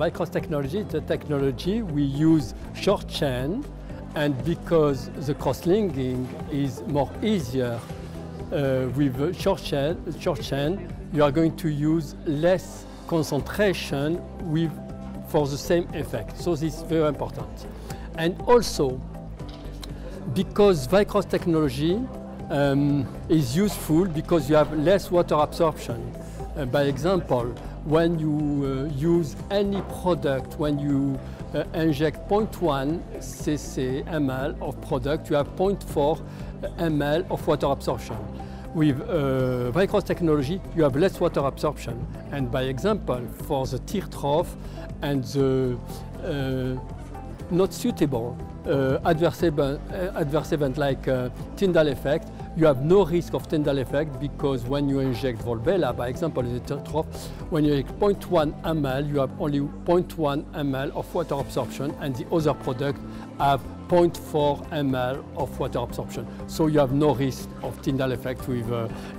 Vycross technology, the technology we use short chain, and because the cross-linking is more easier with short chain, you are going to use less concentration for the same effect. So this is very important. And also, because Vycross technology is useful because you have less water absorption. By example, when you use any product, when you inject 0.1 ml of product, you have 0.4 ml of water absorption. With Vycross technology, you have less water absorption. And by example, for the tear trough and the not suitable adverse event like Tyndall effect, you have no risk of Tyndall effect because when you inject Volbella, by example, in the tear trough, when you inject 0.1 ml, you have only 0.1 ml of water absorption, and the other product have 0.4 ml of water absorption. So you have no risk of Tyndall effect with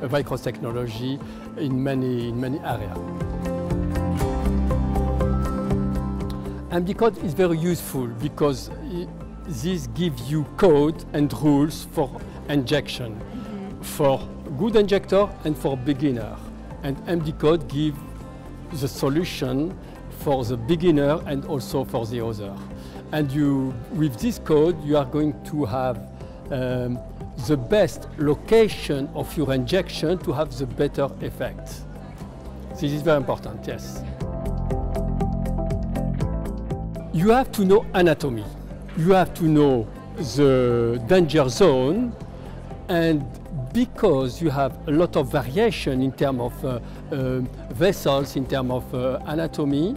Vycross technology in many areas. MD-Code is very useful because this gives you code and rules for injection, for good injector and for beginner. And MD-Code gives the solution for the beginner and also for the other. And with this code, you are going to have the best location of your injection to have the better effect. This is very important, yes. You have to know anatomy. You have to know the danger zone, and because you have a lot of variation in terms of vessels, in terms of anatomy,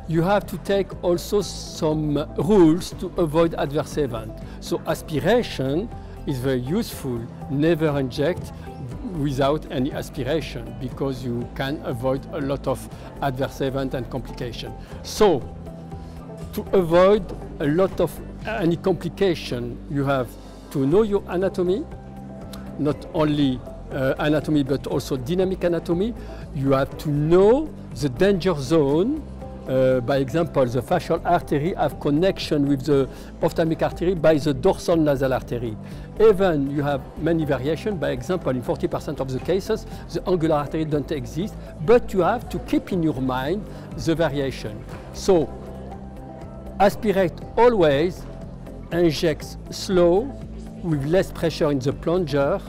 you have to take also some rules to avoid adverse event. So aspiration is very useful. Never inject without any aspiration because you can avoid a lot of adverse event and complication. So to avoid a lot of any complication, you have to know your anatomy, not only anatomy but also dynamic anatomy. You have to know the danger zone. By example, the facial artery have connection with the ophthalmic artery by the dorsal nasal artery. Even you have many variations. By example, in 40% of the cases, the angular artery don't exist, but you have to keep in your mind the variation. So aspirate always, inject slow with less pressure in the plunger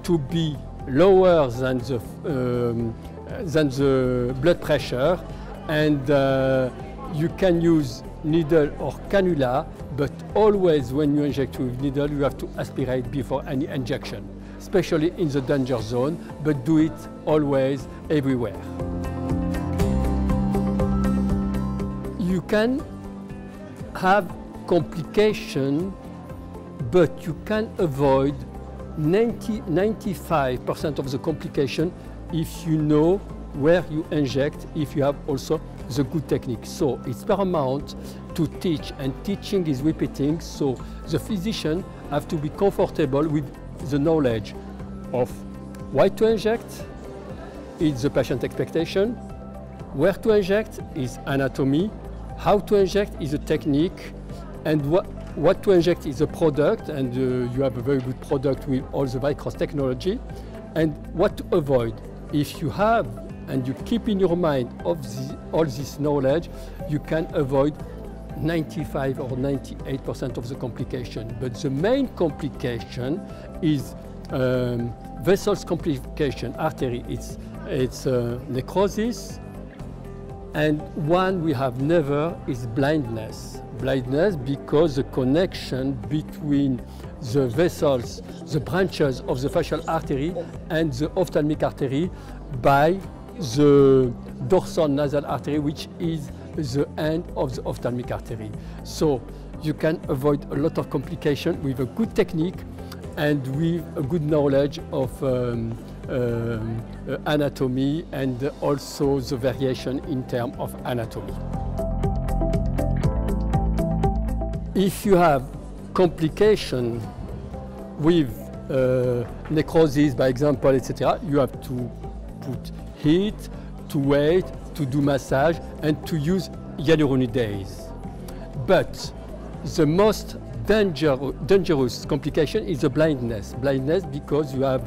to be lower than the blood pressure, and you can use needle or cannula, but always when you inject with needle you have to aspirate before any injection, especially in the danger zone, but do it always everywhere. You can have complication, but you can avoid 95% of the complication if you know where you inject, if you have also the good technique. So it's paramount to teach, and teaching is repeating, so the physician have to be comfortable with the knowledge of why to inject, it's the patient expectation, where to inject is anatomy, how to inject is a technique, and what to inject is a product, and you have a very good product with all the Vycross technology, and what to avoid. If you have and you keep in your mind all this knowledge, you can avoid 95 or 98% of the complication. But the main complication is vessels complication, artery. It's necrosis, and one we have never is blindness. Blindness because the connection between the vessels, the branches of the facial artery and the ophthalmic artery by the dorsal nasal artery, which is the end of the ophthalmic artery. So you can avoid a lot of complication with a good technique and with a good knowledge of anatomy and also the variation in terms of anatomy. If you have complication with necrosis, by example, etc., you have to put heat, to wait, to do massage and to use hyaluronidase. But the most dangerous complication is the blindness. Blindness because you have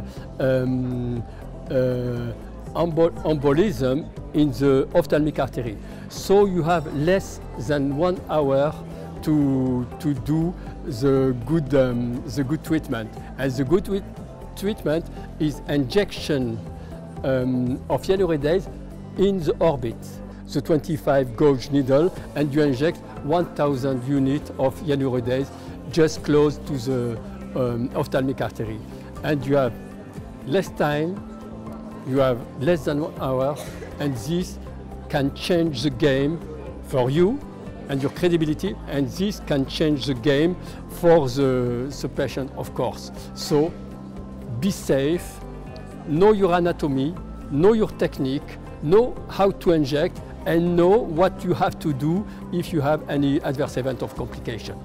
embolism in the ophthalmic artery. So you have less than 1 hour to do the good treatment. And the good treatment is injection of hyaluronidase in the orbit, the 25 gauge needle, and you inject 1,000 units of hyaluronidase just close to the ophthalmic artery. And you have less time, you have less than 1 hour, and this can change the game for you and your credibility, and this can change the game for the patient, of course. So be safe, know your anatomy, know your technique, know how to inject, and know what you have to do if you have any adverse event of complication.